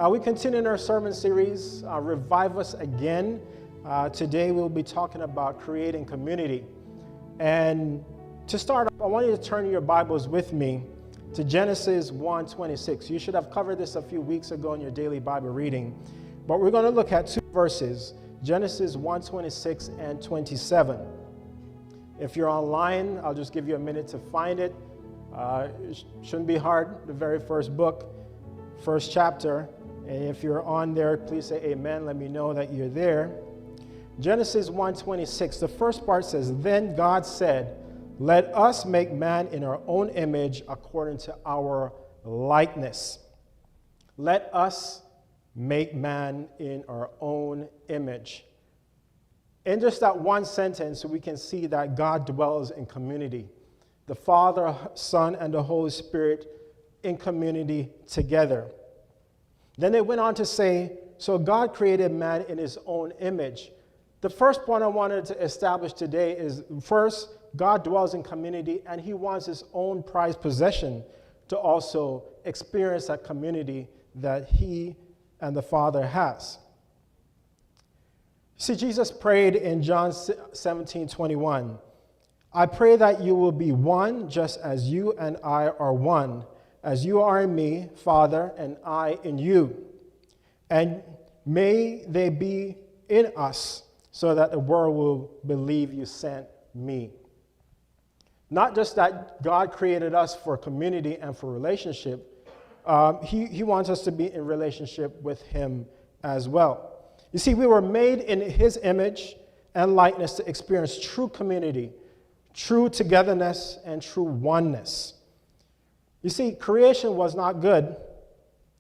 We continue in our sermon series, Revive Us Again. Today we'll be talking about creating community. And to start off, I want you to turn your Bibles with me to Genesis 1:26. You should have covered this a few weeks ago in your daily Bible reading. But we're going to look at two verses, Genesis 1:26 and 27. If you're online, I'll just give you a minute to find it. It shouldn't be hard. The very first book, first chapter. And if you're on there, please say amen. Let me know that you're there. Genesis 1:26, the first part says, "Then God said, let us make man in our own image according to our likeness." Let us make man in our own image. In just that one sentence, we can see that God dwells in community. The Father, Son, and the Holy Spirit in community together. Then they went on to say, so God created man in his own image. The first point I wanted to establish today is, first, God dwells in community, and he wants his own prized possession to also experience that community that he and the Father has. See, Jesus prayed in John 17:21, "I pray that you will be one just as you and I are one, as you are in me, Father, and I in you. And may they be in us, so that the world will believe you sent me." Not just that God created us for community and for relationship, he wants us to be in relationship with him as well. You see, we were made in his image and likeness to experience true community, true togetherness, and true oneness. You see, creation was not good.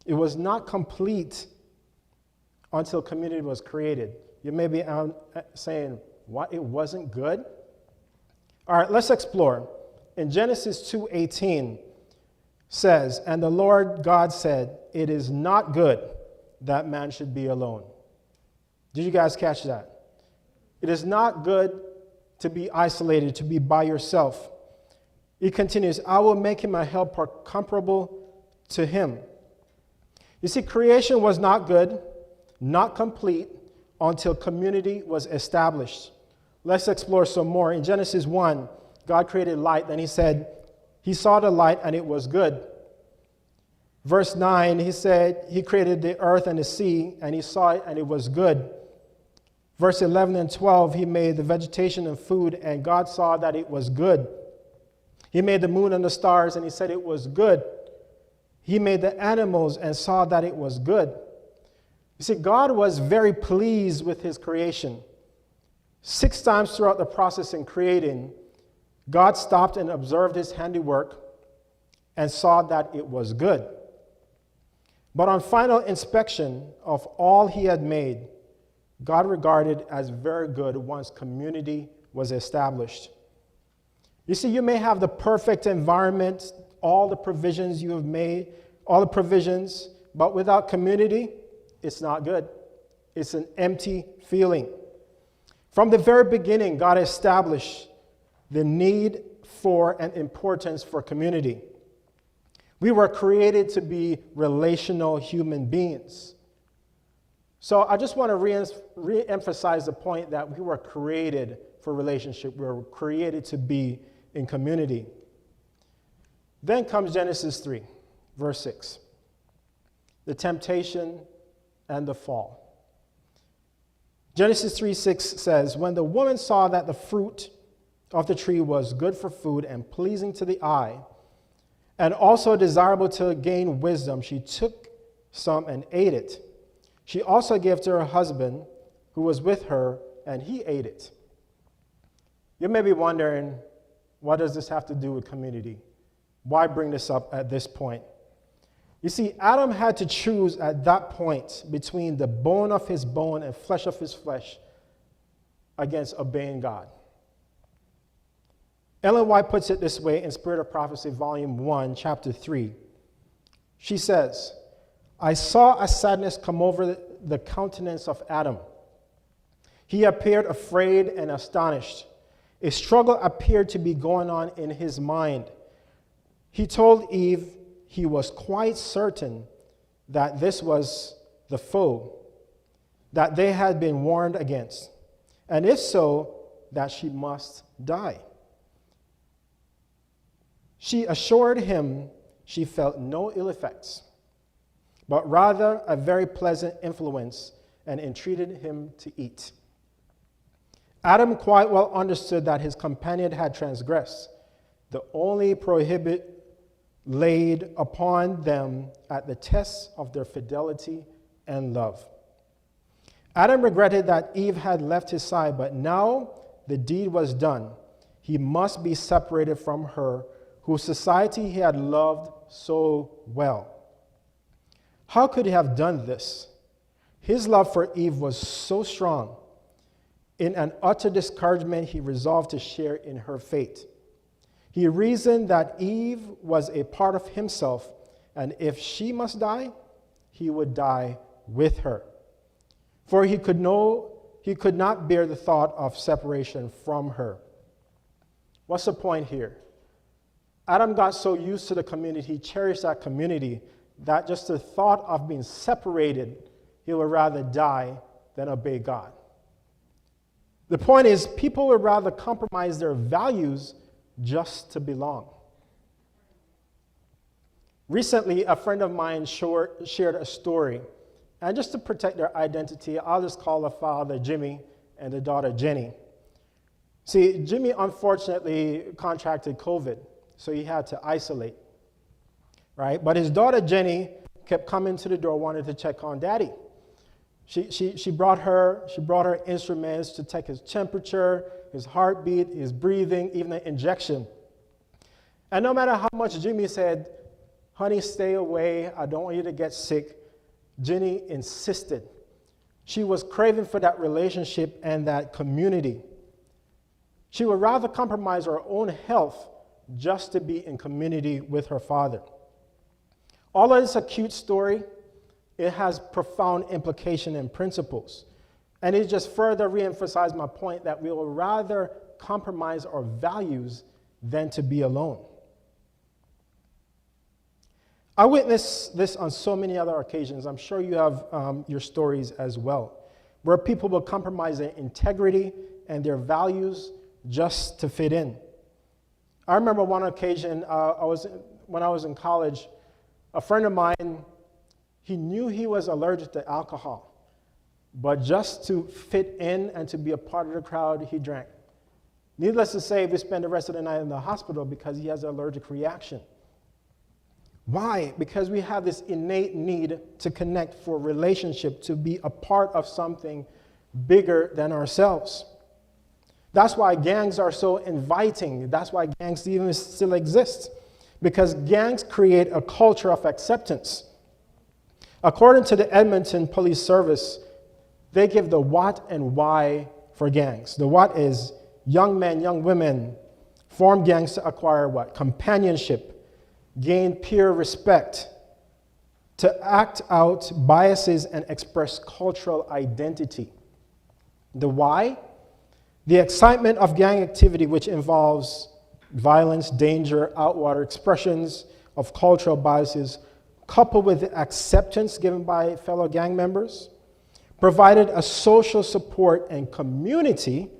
It was not complete until community was created. You may be saying, what, it wasn't good? All right, let's explore. In Genesis 2:18 says, "And the Lord God said, it is not good that man should be alone." Did you guys catch that? It is not good to be isolated, to be by yourself. He continues, "I will make him a helper comparable to him." You see, creation was not good, not complete, until community was established. Let's explore some more. In Genesis 1, God created light, and he said, he saw the light and it was good. Verse 9, he said, he created the earth and the sea, and he saw it and it was good. Verse 11 and 12, he made the vegetation and food, and God saw that it was good. He made the moon and the stars, and he said it was good. He made the animals and saw that it was good. You see, God was very pleased with his creation. 6 times throughout the process in creating, God stopped and observed his handiwork and saw that it was good. But on final inspection of all he had made, God regarded as very good once community was established. You see, you may have the perfect environment, all the provisions you have made, all the provisions, but without community, it's not good. It's an empty feeling. From the very beginning, God established the need for and importance for community. We were created to be relational human beings. So I just want to re-emphasize the point that we were created for relationship. We were created to be in community. Then comes Genesis 3, verse 6. The temptation and the fall. Genesis 3:6 says, "When the woman saw that the fruit of the tree was good for food and pleasing to the eye, and also desirable to gain wisdom, she took some and ate it. She also gave to her husband who was with her, and he ate it." You may be wondering, what does this have to do with community? Why bring this up at this point? You see, Adam had to choose at that point between the bone of his bone and flesh of his flesh against obeying God. Ellen White puts it this way in Spirit of Prophecy, Volume 1, Chapter 3. She says, "I saw a sadness come over the countenance of Adam. He appeared afraid and astonished. A struggle appeared to be going on in his mind. He told Eve he was quite certain that this was the foe that they had been warned against, and if so, that she must die. She assured him she felt no ill effects, but rather a very pleasant influence, and entreated him to eat. Adam quite well understood that his companion had transgressed the only prohibit laid upon them at the test of their fidelity and love. Adam regretted that Eve had left his side, but now the deed was done. He must be separated from her, whose society he had loved so well. How could he have done this? His love for Eve was so strong. In an utter discouragement, he resolved to share in her fate. He reasoned that Eve was a part of himself, and if she must die, he would die with her. For he could not bear the thought of separation from her. What's the point here? Adam got so used to the community, he cherished that community, that just the thought of being separated, he would rather die than obey God. The point is, people would rather compromise their values just to belong. Recently, a friend of mine shared a story, and just to protect their identity, I'll just call the father Jimmy and the daughter Jenny. See, Jimmy unfortunately contracted COVID, so he had to isolate, right? But his daughter Jenny kept coming to the door, wanted to check on Daddy. She brought her instruments to take his temperature, his heartbeat, his breathing, even an injection. And no matter how much Jimmy said, "Honey, stay away, I don't want you to get sick," Jenny insisted. She was craving for that relationship and that community. She would rather compromise her own health just to be in community with her father. Although it's a cute story, it has profound implication and principles. And it just further reemphasized my point that we will rather compromise our values than to be alone. I witnessed this on so many other occasions. I'm sure you have your stories as well, where people will compromise their integrity and their values just to fit in. I remember one occasion, when I was in college, a friend of mine, he knew he was allergic to alcohol, but just to fit in and to be a part of the crowd, he drank. Needless to say, we spent the rest of the night in the hospital because he has an allergic reaction. Why? Because we have this innate need to connect for relationship, to be a part of something bigger than ourselves. That's why gangs are so inviting. That's why gangs even still exist, because gangs create a culture of acceptance. According to the Edmonton Police Service, they give the what and why for gangs. The what is young men, young women form gangs to acquire what? Companionship, gain peer respect, to act out biases and express cultural identity. The why? The excitement of gang activity, which involves violence, danger, outward expressions of cultural biases, coupled with the acceptance given by fellow gang members, provided a social support and community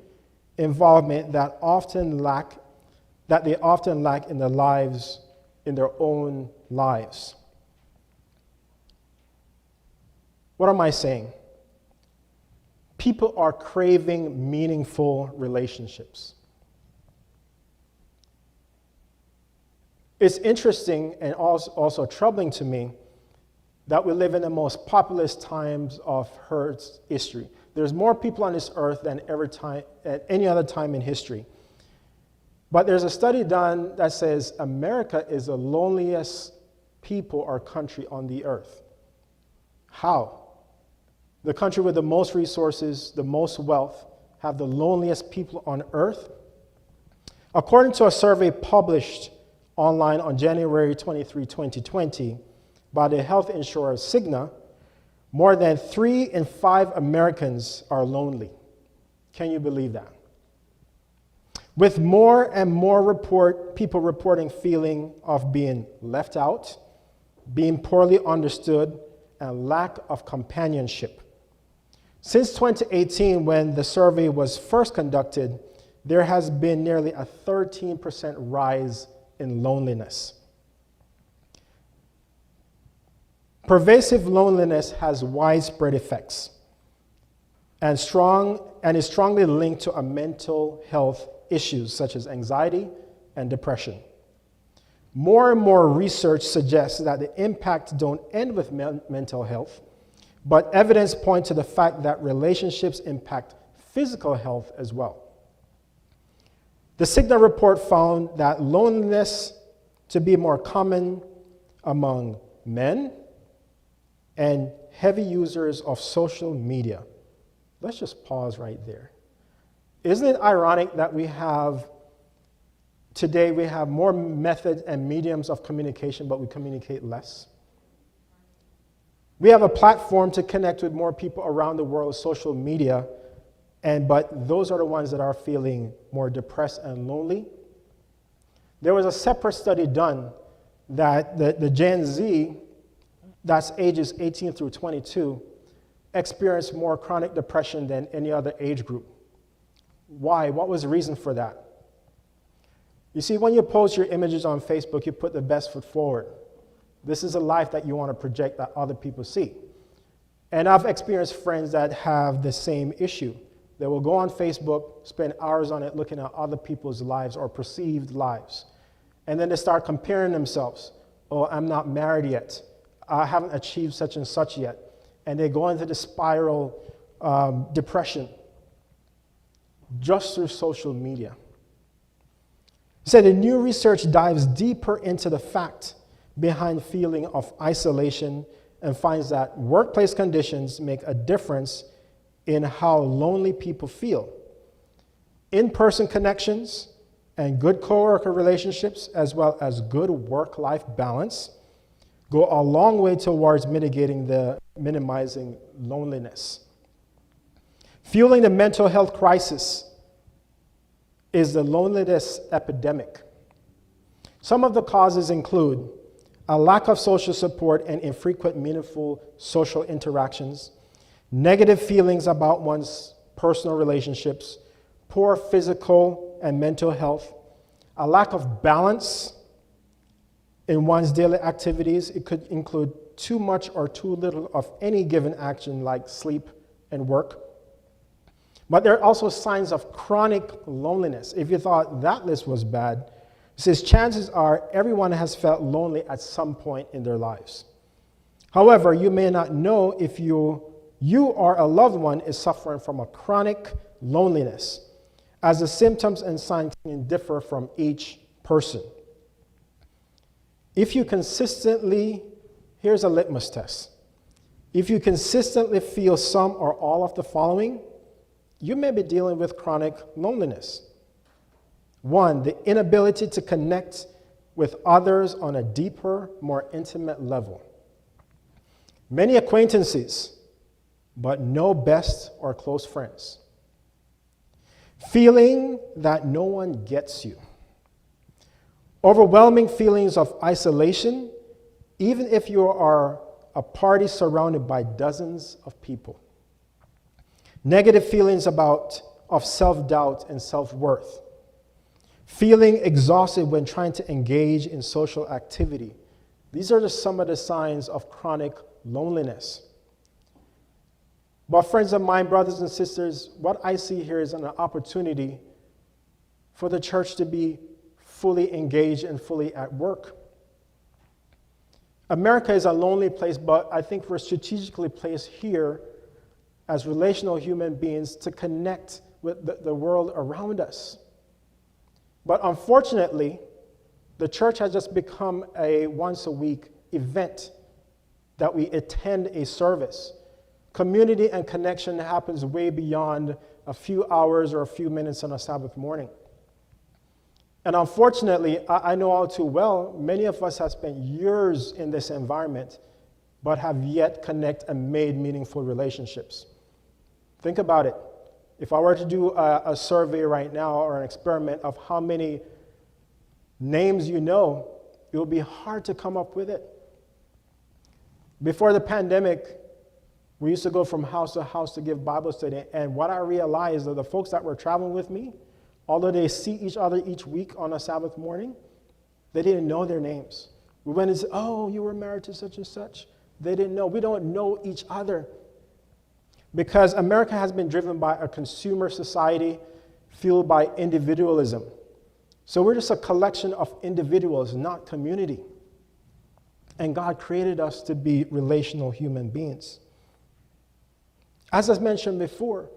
involvement that they often lack in their own lives. What am I saying? People are craving meaningful relationships. It's interesting and also troubling to me that we live in the most populous times of Earth's history. There's more people on this earth than at any other time in history. But there's a study done that says America is the loneliest people or country on the earth. How? The country with the most resources, the most wealth, have the loneliest people on earth? According to a survey published online on January 23, 2020, by the health insurer Cigna, more than 3 in 5 Americans are lonely. Can you believe that? With more and more people reporting feeling of being left out, being poorly understood, and lack of companionship. Since 2018, when the survey was first conducted, there has been nearly a 13% rise in loneliness. Pervasive loneliness has widespread effects and is strongly linked to mental health issues such as anxiety and depression. More and more research suggests that the impacts don't end with mental health, but evidence points to the fact that relationships impact physical health as well. The Cigna report found that loneliness to be more common among men and heavy users of social media. Let's just pause right there. Isn't it ironic that today we have more methods and mediums of communication, but we communicate less? We have a platform to connect with more people around the world, social media, but those are the ones that are feeling more depressed and lonely. There was a separate study done that the Gen Z, that's ages 18 through 22, experienced more chronic depression than any other age group. Why? What was the reason for that? You see, when you post your images on Facebook, you put the best foot forward. This is a life that you want to project that other people see. And I've experienced friends that have the same issue. They will go on Facebook, spend hours on it looking at other people's lives or perceived lives. And then they start comparing themselves. Oh, I'm not married yet. I haven't achieved such and such yet. And they go into the spiral depression just through social media. So the new research dives deeper into the fact behind feeling of isolation and finds that workplace conditions make a difference in how lonely people feel. In-person connections and good coworker relationships, as well as good work-life balance, go a long way towards minimizing loneliness. Fueling the mental health crisis is the loneliness epidemic. Some of the causes include a lack of social support and infrequent meaningful social interactions, negative feelings about one's personal relationships, poor physical and mental health, a lack of balance in one's daily activities. It could include too much or too little of any given action like sleep and work. But there are also signs of chronic loneliness. If you thought that list was bad, it says chances are everyone has felt lonely at some point in their lives. However, you may not know if you or a loved one is suffering from a chronic loneliness, as the symptoms and signs can differ from each person. If you consistently, here's a litmus test. If you consistently feel some or all of the following, you may be dealing with chronic loneliness. 1, the inability to connect with others on a deeper, more intimate level. Many acquaintances, but no best or close friends. Feeling that no one gets you. Overwhelming feelings of isolation, even if you are a party surrounded by dozens of people. Negative feelings of self-doubt and self-worth. Feeling exhausted when trying to engage in social activity. These are just some of the signs of chronic loneliness. But friends of mine, brothers and sisters, what I see here is an opportunity for the church to be fully engaged and fully at work. America is a lonely place, but I think we're strategically placed here as relational human beings to connect with the world around us. But unfortunately, the church has just become a once-a-week event that we attend a service. Community and connection happens way beyond a few hours or a few minutes on a Sabbath morning. And unfortunately, I know all too well, many of us have spent years in this environment, but have yet connect and made meaningful relationships. Think about it. If I were to do a survey right now or an experiment of how many names you know, it would be hard to come up with it. Before the pandemic, we used to go from house to house to give Bible study. And what I realized that the folks that were traveling with me, although they see each other each week on a Sabbath morning, they didn't know their names. We went and said, oh, you were married to such and such. They didn't know. We don't know each other. Because America has been driven by a consumer society fueled by individualism. So we're just a collection of individuals, not community. And God created us to be relational human beings. As I mentioned before,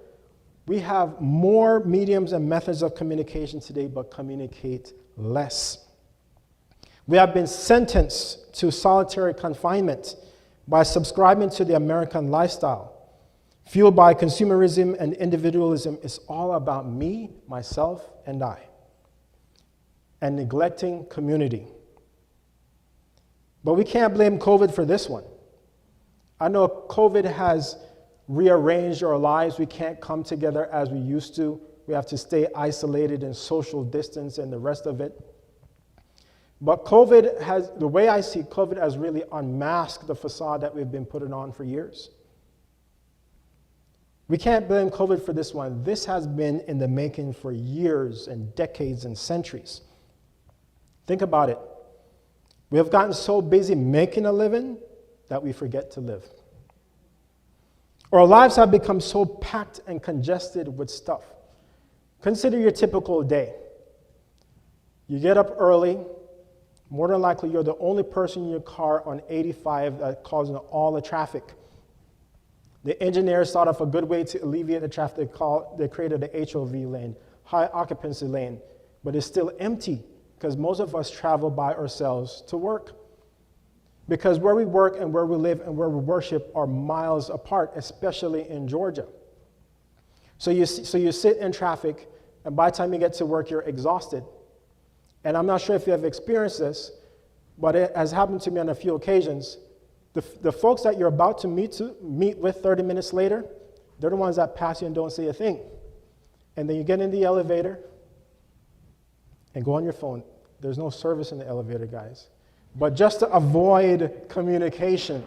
we have more mediums and methods of communication today, but communicate less. We have been sentenced to solitary confinement by subscribing to the American lifestyle. Fueled by consumerism and individualism, it's all about me, myself, and I, and neglecting community. But we can't blame COVID for this one. I know COVID has rearranged our lives. We can't come together as we used to. We have to stay isolated and social distance and the rest of it. But the way I see COVID has really unmasked the facade that we've been putting on for years. We can't blame COVID for this one. This has been in the making for years and decades and centuries. Think about it. We have gotten so busy making a living that we forget to live. Our lives have become so packed and congested with stuff. Consider your typical day. You get up early. More than likely, you're the only person in your car on 85 that causes all the traffic. The engineers thought of a good way to alleviate the traffic. They created the HOV lane, high occupancy lane, but it's still empty because most of us travel by ourselves to work. Because where we work and where we live and where we worship are miles apart, especially in Georgia. So you sit in traffic, and by the time you get to work, you're exhausted. And I'm not sure if you have experienced this, but it has happened to me on a few occasions. The folks that you're about to meet with 30 minutes later, they're the ones that pass you and don't say a thing. And then you get in the elevator and go on your phone. There's no service in the elevator, guys. But just to avoid communication,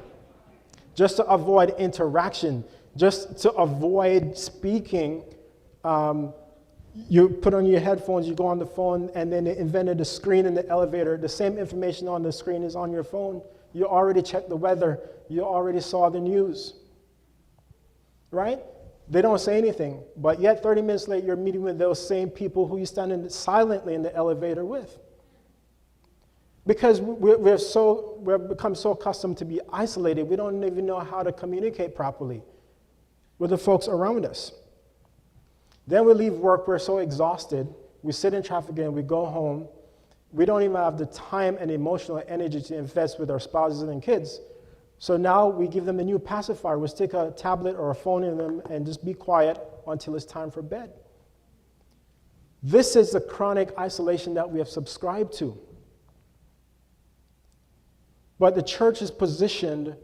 just to avoid interaction, just to avoid speaking, you put on your headphones, you go on the phone, and then they invented a screen in the elevator. The same information on the screen is on your phone. You already checked the weather. You already saw the news. Right? They don't say anything. But yet 30 minutes later, you're meeting with those same people who you stand silently in the elevator with. Because we've become so accustomed to be isolated, we don't even know how to communicate properly with the folks around us. Then we leave work, we're so exhausted, we sit in traffic and we go home. We don't even have the time and emotional energy to invest with our spouses and kids. So now we give them a new pacifier. We stick a tablet or a phone in them and just be quiet until it's time for bed. This is the chronic isolation that we have subscribed to. But the church is positioned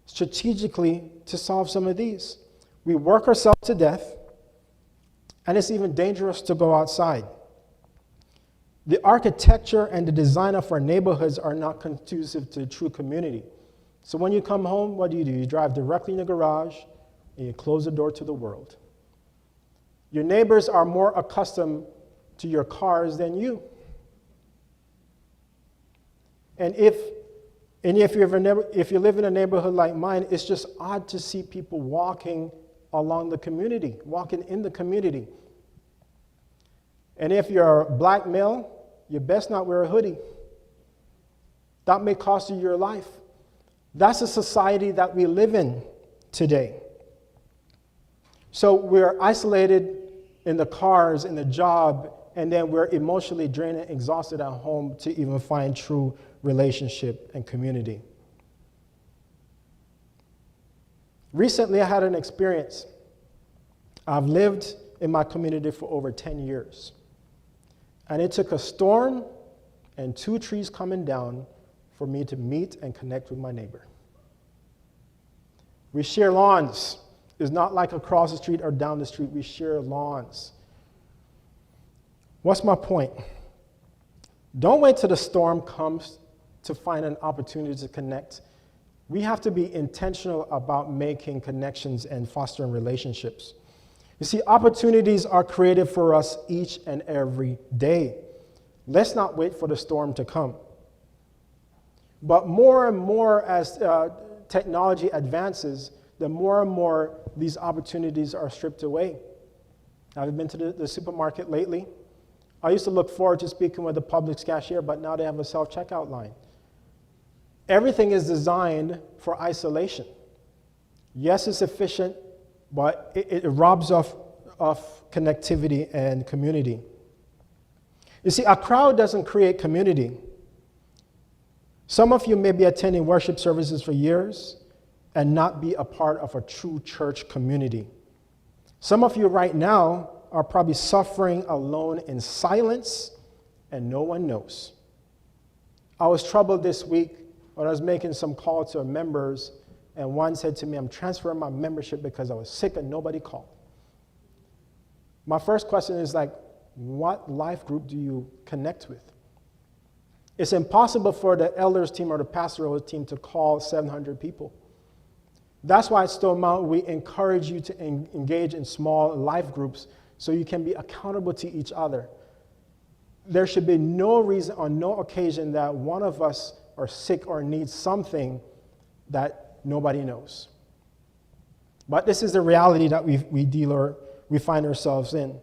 strategically to solve some of these. We work ourselves to death, and it's even dangerous to go outside. The architecture and the design of our neighborhoods are not conducive to true community. So when you come home, what do? You drive directly in the garage, and you close the door to the world. Your neighbors are more accustomed to your cars than you. And if you live in a neighborhood like mine, it's just odd to see people walking along the community, walking in the community. And if you're a black male, you best not wear a hoodie. That may cost you your life. That's the society that we live in today. So we're isolated in the cars, in the job, and then we're emotionally drained and exhausted at home to even find true relationship and community. Recently, I had an experience. I've lived in my community for over 10 years. And it took a storm and 2 trees coming down for me to meet and connect with my neighbor. We share lawns. It's not like across the street or down the street. We share lawns. What's my point? Don't wait till the storm comes to find an opportunity to connect. We have to be intentional about making connections and fostering relationships. You see, opportunities are created for us each and every day. Let's not wait for the storm to come. But more and more as technology advances, the more and more these opportunities are stripped away. I've been to the supermarket lately. I used to look forward to speaking with the Publix cashier, but now they have a self-checkout line. Everything is designed for isolation. Yes, it's efficient, but it robs of connectivity and community. You see, a crowd doesn't create community. Some of you may be attending worship services for years and not be a part of a true church community. Some of you right now are probably suffering alone in silence and no one knows. I was troubled this week when I was making some calls to members, and one said to me, I'm transferring my membership because I was sick and nobody called. My first question is like, what life group do you connect with? It's impossible for the elders team or the pastoral team to call 700 people. That's why at Stone Mountain we encourage you to engage in small life groups so you can be accountable to each other. There should be no reason or no occasion that one of us are sick or needs something that nobody knows. But this is the reality that we find ourselves in.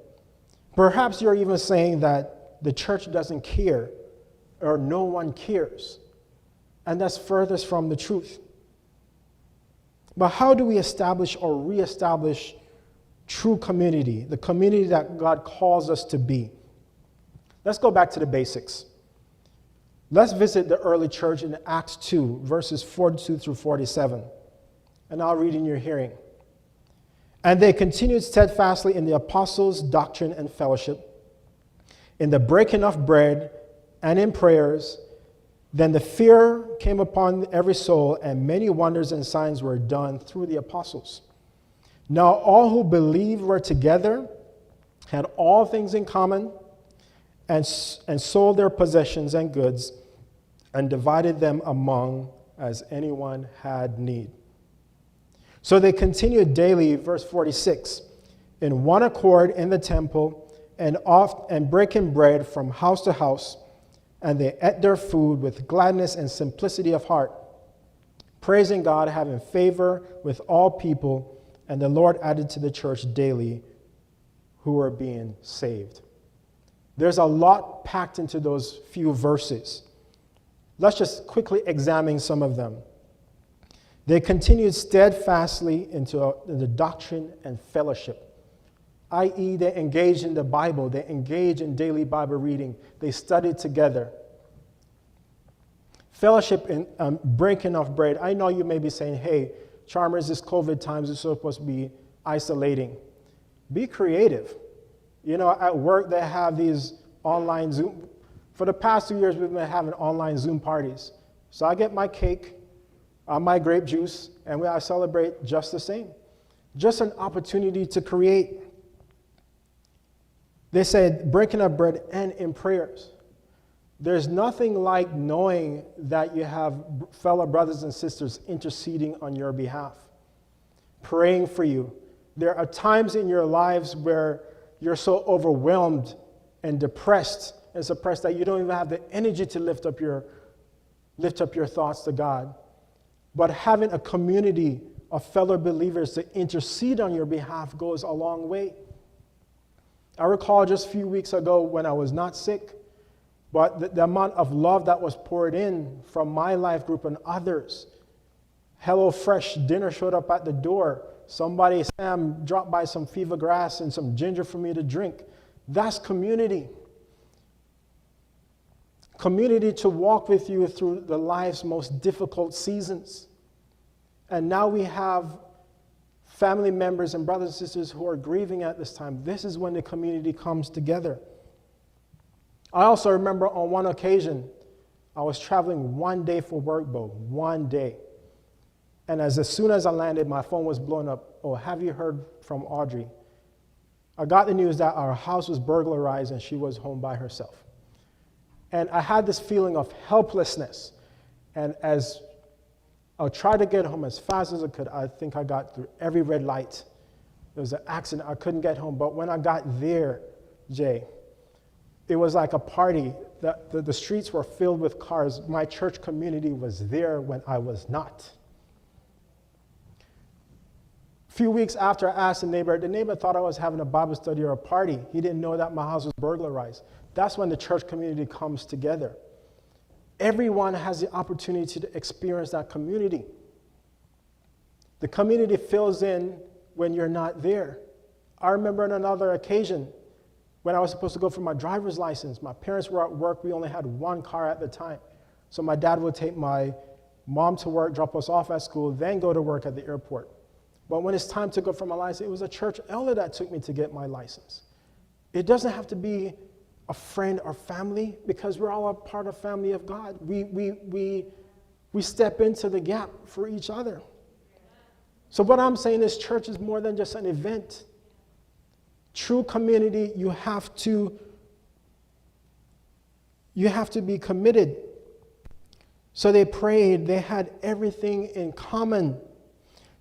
Perhaps you're even saying that the church doesn't care or no one cares. And that's furthest from the truth. But how do we establish or reestablish true community, the community that God calls us to be? Let's go back to the basics. Let's visit the early church in Acts 2, verses 42 through 47. And I'll read in your hearing. And they continued steadfastly in the apostles' doctrine and fellowship, in the breaking of bread and in prayers. Then the fear came upon every soul, and many wonders and signs were done through the apostles. Now all who believed were together, had all things in common, and sold their possessions and goods, and divided them among as anyone had need. So they continued daily, verse 46, in one accord in the temple, and breaking bread from house to house, and they ate their food with gladness and simplicity of heart, praising God, having favor with all people, and the Lord added to the church daily who were being saved. There's a lot packed into those few verses. Let's just quickly examine some of them. They continued steadfastly into the doctrine and fellowship, i.e. they engaged in the Bible, they engaged in daily Bible reading, they studied together. Fellowship and breaking of bread. I know you may be saying, hey, Charmers, this COVID times is supposed to be isolating. Be creative. You know, at work they have these online Zoom. For the past 2 years, we've been having online Zoom parties. So I get my cake, my grape juice, and I celebrate just the same. Just an opportunity to create. They said breaking up bread and in prayers. There's nothing like knowing that you have fellow brothers and sisters interceding on your behalf, praying for you. There are times in your lives where you're so overwhelmed and depressed and suppressed that you don't even have the energy to lift up your thoughts to God. But having a community of fellow believers to intercede on your behalf goes a long way. I recall just a few weeks ago when I was not sick, but the amount of love that was poured in from my life group and others. Hello Fresh dinner showed up at the door. Somebody, Sam, dropped by some fever grass and some ginger for me to drink. That's community. Community to walk with you through the life's most difficult seasons. And now we have family members and brothers and sisters who are grieving at this time. This is when the community comes together. I also remember on one occasion, I was traveling one day for work, Bo, one day. And as soon as I landed, my phone was blowing up. Oh, have you heard from Audrey? I got the news that our house was burglarized and she was home by herself. And I had this feeling of helplessness. And as I'll try to get home as fast as I could. I think I got through every red light. There was an accident. I couldn't get home. But when I got there, Jay, it was like a party. The streets were filled with cars. My church community was there when I was not. A few weeks after I asked the neighbor thought I was having a Bible study or a party. He didn't know that my house was burglarized. That's when the church community comes together. Everyone has the opportunity to experience that community. The community fills in when you're not there. I remember on another occasion when I was supposed to go for my driver's license. My parents were at work. We only had one car at the time. So my dad would take my mom to work, drop us off at school, then go to work at the airport. But when it's time to go for my license, it was a church elder that took me to get my license. It doesn't have to be a friend or family, because we're all a part of family of God. We step into the gap for each other. So what I'm saying is church is more than just an event. True community, you have to be committed. So they prayed, they had everything in common.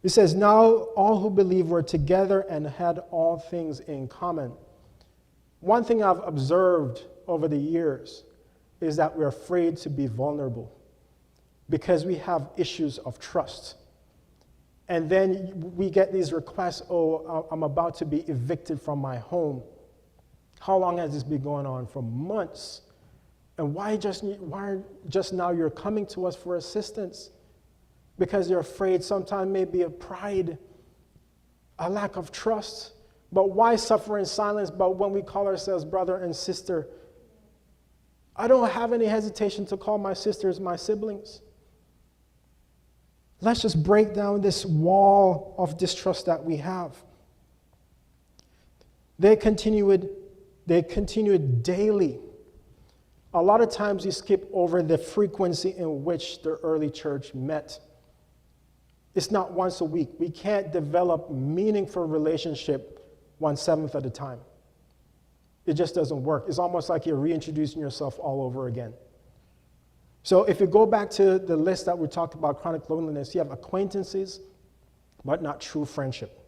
It says, now all who believe were together and had all things in common. One thing I've observed over the years is that we're afraid to be vulnerable because we have issues of trust. And then we get these requests, oh, I'm about to be evicted from my home. How long has this been going on? For months. And why just now you're coming to us for assistance? Because you're afraid, sometimes maybe of pride, a lack of trust. But why suffer in silence? But when we call ourselves brother and sister, I don't have any hesitation to call my sisters my siblings. Let's just break down this wall of distrust that we have. They continued daily. A lot of times you skip over the frequency in which the early church met. It's not once a week. We can't develop meaningful relationship 1/7 at a time. It just doesn't work. It's almost like you're reintroducing yourself all over again. So if you go back to the list that we talked about, chronic loneliness, you have acquaintances, but not true friendship.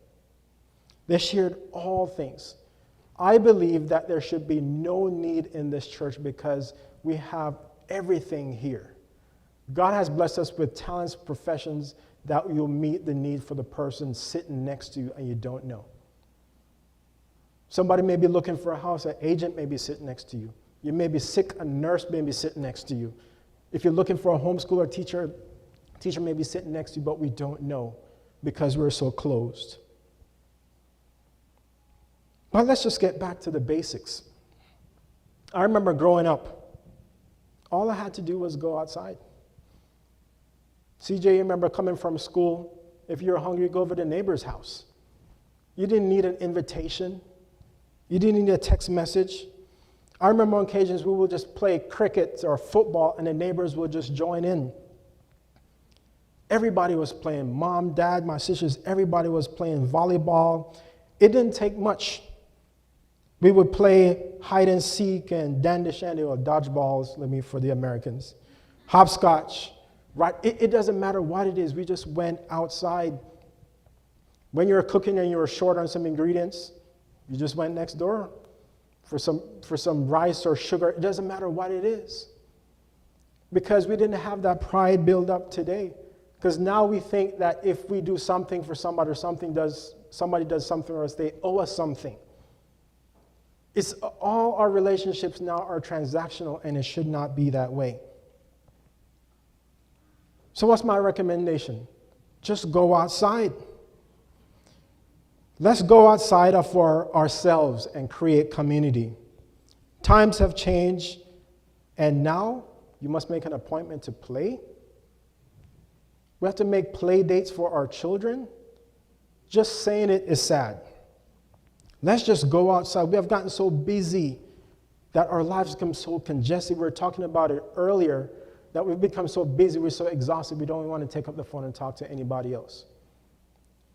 They shared all things. I believe that there should be no need in this church because we have everything here. God has blessed us with talents, professions that you'll meet the need for the person sitting next to you and you don't know. Somebody may be looking for a house, an agent may be sitting next to you. You may be sick, a nurse may be sitting next to you. If you're looking for a homeschooler teacher may be sitting next to you, but we don't know because we're so closed. But let's just get back to the basics. I remember growing up, all I had to do was go outside. CJ, you remember coming from school, if you were hungry, go over to the neighbor's house. You didn't need an invitation. You didn't need a text message. I remember on occasions we would just play cricket or football and the neighbors would just join in. Everybody was playing. Mom, dad, my sisters, everybody was playing volleyball. It didn't take much. We would play hide and seek and dandy shandy or dodgeballs, for the Americans. Hopscotch. Right? It doesn't matter what it is. We just went outside. When you were cooking and you were short on some ingredients, you just went next door for some rice or sugar. It doesn't matter what it is. Because we didn't have that pride build up today. Because now we think that if we do something for somebody or somebody does something for us, they owe us something. It's all our relationships now are transactional, and it should not be that way. So what's my recommendation? Just go outside. Let's go outside for ourselves and create community. Times have changed, and now you must make an appointment to play. We have to make play dates for our children. Just saying it is sad. Let's just go outside. We have gotten so busy that our lives become so congested. We were talking about it earlier, that we've become so busy, we're so exhausted, we don't even want to take up the phone and talk to anybody else.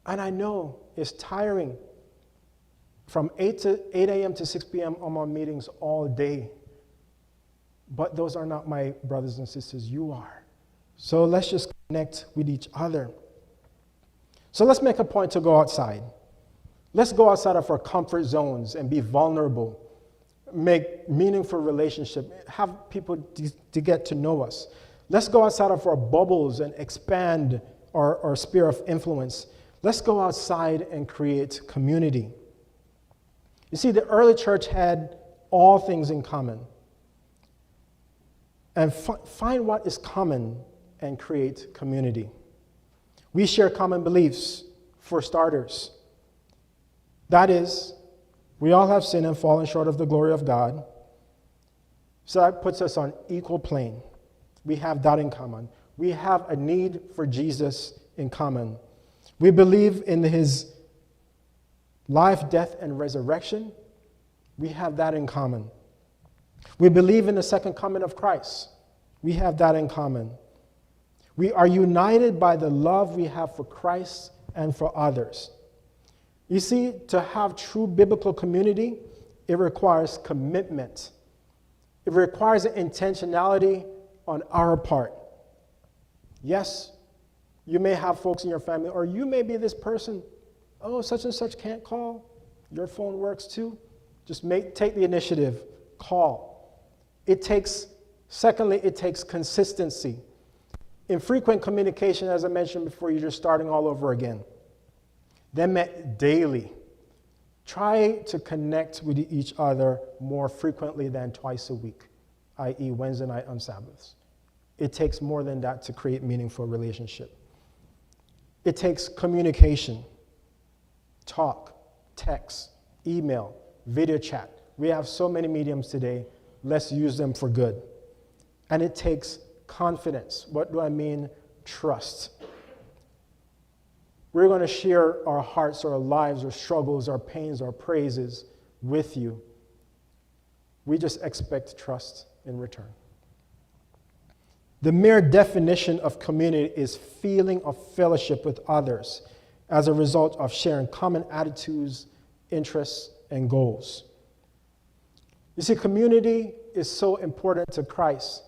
And I know it's tiring. From 8 a.m. to 6 p.m. I'm on meetings all day. But those are not my brothers and sisters. You are. So let's just connect with each other. So let's make a point to go outside. Let's go outside of our comfort zones and be vulnerable, make meaningful relationship, have people to get to know us. Let's go outside of our bubbles and expand our sphere of influence. Let's go outside and create community. You see, the early church had all things in common. And find what is common and create community. We share common beliefs, for starters. That is, we all have sinned and fallen short of the glory of God. So that puts us on equal plane. We have that in common. We have a need for Jesus in common. We believe in his life, death, and resurrection. We have that in common. We believe in the second coming of Christ. We have that in common. We are united by the love we have for Christ and for others. You see, to have true biblical community, it requires commitment. It requires an intentionality on our part. Yes, you may have folks in your family, or you may be this person, oh, such and such can't call. Your phone works too. Just take the initiative, call. Secondly, it takes consistency. Infrequent communication, as I mentioned before, you're just starting all over again. Then met daily. Try to connect with each other more frequently than twice a week, i.e. Wednesday night on Sabbaths. It takes more than that to create meaningful relationship. It takes communication, talk, text, email, video chat. We have so many mediums today. Let's use them for good. And it takes confidence. What do I mean? Trust. We're going to share our hearts, our lives, our struggles, our pains, our praises with you. We just expect trust in return. The mere definition of community is feeling of fellowship with others as a result of sharing common attitudes, interests, and goals. You see, community is so important to Christ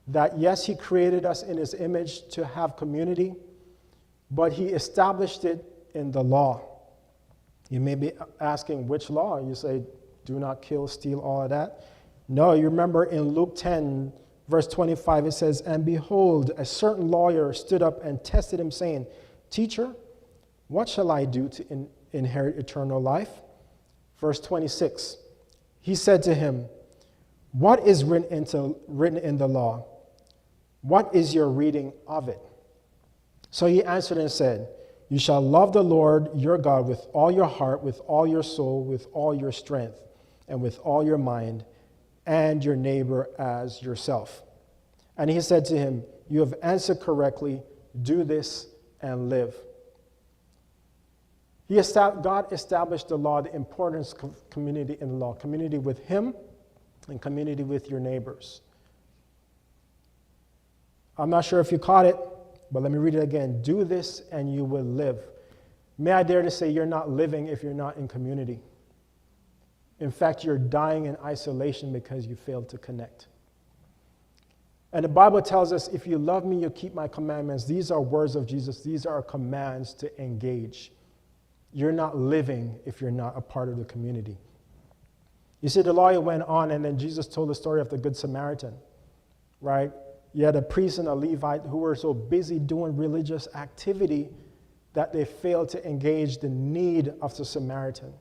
that, yes, he created us in his image to have community, but he established it in the law. You may be asking, which law? You say, do not kill, steal, all of that. No, you remember in Luke 10, verse 25, it says, and behold, a certain lawyer stood up and tested him, saying, Teacher, what shall I do to inherit eternal life? Verse 26, he said to him, what is written in the law? What is your reading of it? So he answered and said, you shall love the Lord your God with all your heart, with all your soul, with all your strength, and with all your mind, and your neighbor as yourself. And he said to him, you have answered correctly. Do this and live. God established the law, the importance of community in the law, community with him and community with your neighbors. I'm not sure if you caught it, but let me read it again. Do this and you will live. May I dare to say you're not living if you're not in community. In fact, you're dying in isolation because you failed to connect. And the Bible tells us, if you love me, you'll keep my commandments. These are words of Jesus. These are commands to engage. You're not living if you're not a part of the community. You see, the lawyer went on, and then Jesus told the story of the Good Samaritan, right? You had a priest and a Levite who were so busy doing religious activity that they failed to engage the need of the Samaritan,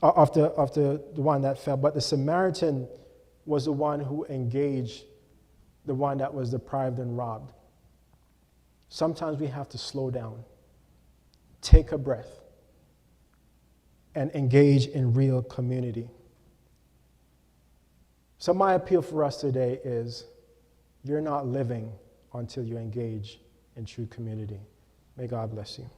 of the one that fell. But the Samaritan was the one who engaged the one that was deprived and robbed. Sometimes we have to slow down, take a breath, and engage in real community. So my appeal for us today is, you're not living until you engage in true community. May God bless you.